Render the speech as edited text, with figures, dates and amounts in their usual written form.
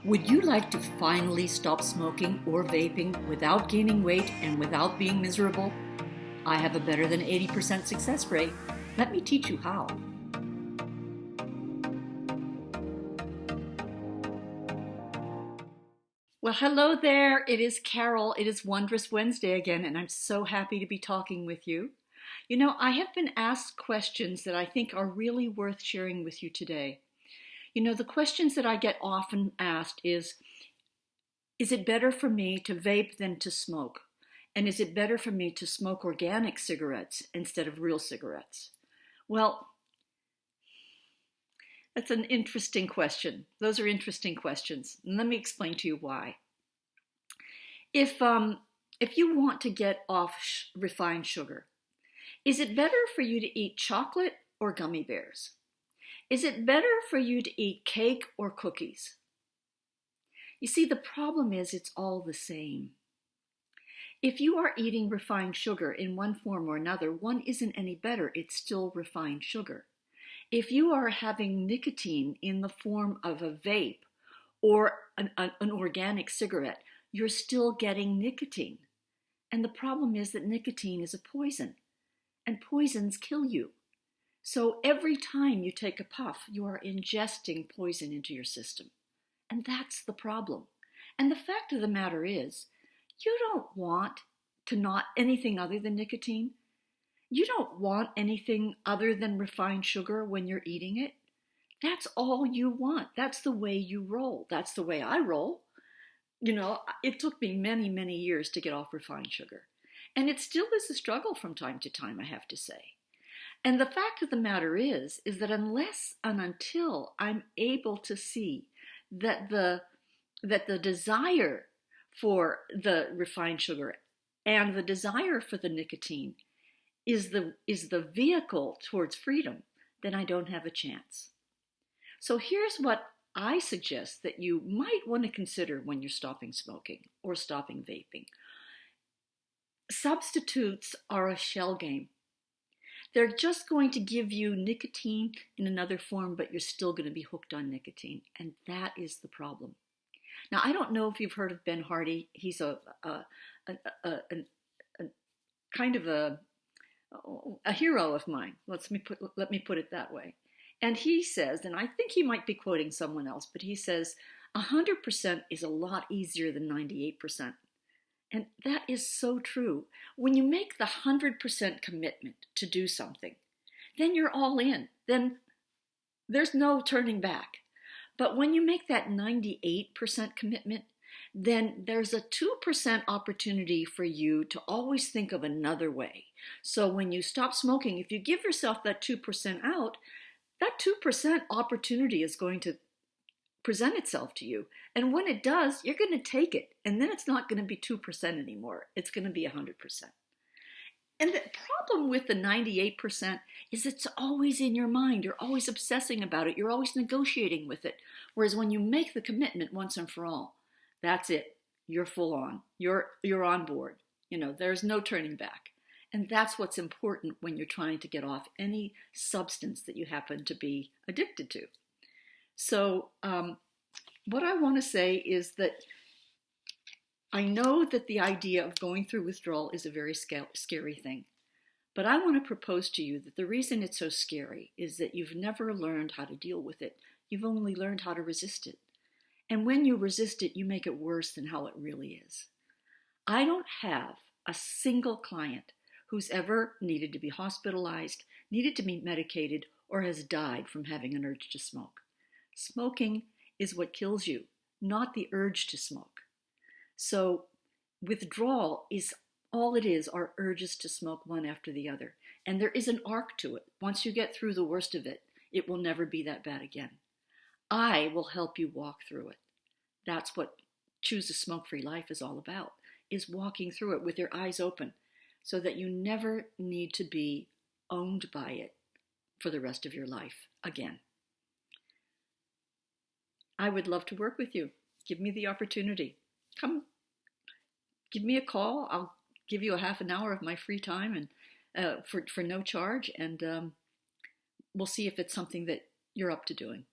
Would you like to finally stop smoking or vaping without gaining weight and without being miserable? I have a better than 80% success rate. Let me teach you how. Well, hello there. It is Carol. It is Wondrous Wednesday again, and I'm so happy to be talking with you. You know, I have been asked questions that I think are really worth sharing with you today. You know, the questions that I get often asked is it better for me to vape than to smoke? And is it better for me to smoke organic cigarettes instead of real cigarettes? Well, that's an interesting question. Those are interesting questions. And let me explain to you why. If you want to get off refined sugar, is it better for you to eat chocolate or gummy bears? Is it better for you to eat cake or cookies? You see, the problem is it's all the same. If you are eating refined sugar in one form or another, one isn't any better. It's still refined sugar. If you are having nicotine in the form of a vape or an organic cigarette, you're still getting nicotine. And the problem is that nicotine is a poison, and poisons kill you. So every time you take a puff, you are ingesting poison into your system. And that's the problem. And the fact of the matter is, you don't want to not anything other than nicotine. You don't want anything other than refined sugar when you're eating it. That's all you want. That's the way you roll. That's the way I roll. You know, it took me many, many years to get off refined sugar. And it still is a struggle from time to time, I have to say. And the fact of the matter is that unless and until I'm able to see that the desire for the refined sugar and the desire for the nicotine is the vehicle towards freedom, then I don't have a chance. So here's what I suggest that you might want to consider when you're stopping smoking or stopping vaping. Substitutes are a shell game. They're just going to give you nicotine in another form, but you're still going to be hooked on nicotine. And that is the problem. Now, I don't know if you've heard of Ben Hardy. He's a kind of a hero of mine. Let me put it that way. And he says, and I think he might be quoting someone else, but he says, 100% is a lot easier than 98%. And that is so true. When you make the 100% commitment to do something, then you're all in. Then there's no turning back. But when you make that 98% commitment, then there's a 2% opportunity for you to always think of another way. So when you stop smoking, if you give yourself that 2% out, that 2% opportunity is going to present itself to you. And when it does, you're going to take it. And then it's not going to be 2% anymore. It's going to be 100%. And the problem with the 98% is it's always in your mind. You're always obsessing about it. You're always negotiating with it. Whereas when you make the commitment once and for all, that's it. You're full on. You're on board. You know, there's no turning back. And that's what's important when you're trying to get off any substance that you happen to be addicted to. So what I want to say is that I know that the idea of going through withdrawal is a very scary thing. But I want to propose to you that the reason it's so scary is that you've never learned how to deal with it. You've only learned how to resist it. And when you resist it, you make it worse than how it really is. I don't have a single client who's ever needed to be hospitalized, needed to be medicated, or has died from having an urge to smoke. Smoking is what kills you, not the urge to smoke. So withdrawal is all it is, are urges to smoke one after the other. And there is an arc to it. Once you get through the worst of it, it will never be that bad again. I will help you walk through it. That's what Choose a Smoke-Free Life is all about, is walking through it with your eyes open so that you never need to be owned by it for the rest of your life again. I would love to work with you. Give me the opportunity. Come, give me a call. I'll give you a half an hour of my free time and for no charge, and we'll see if it's something that you're up to doing.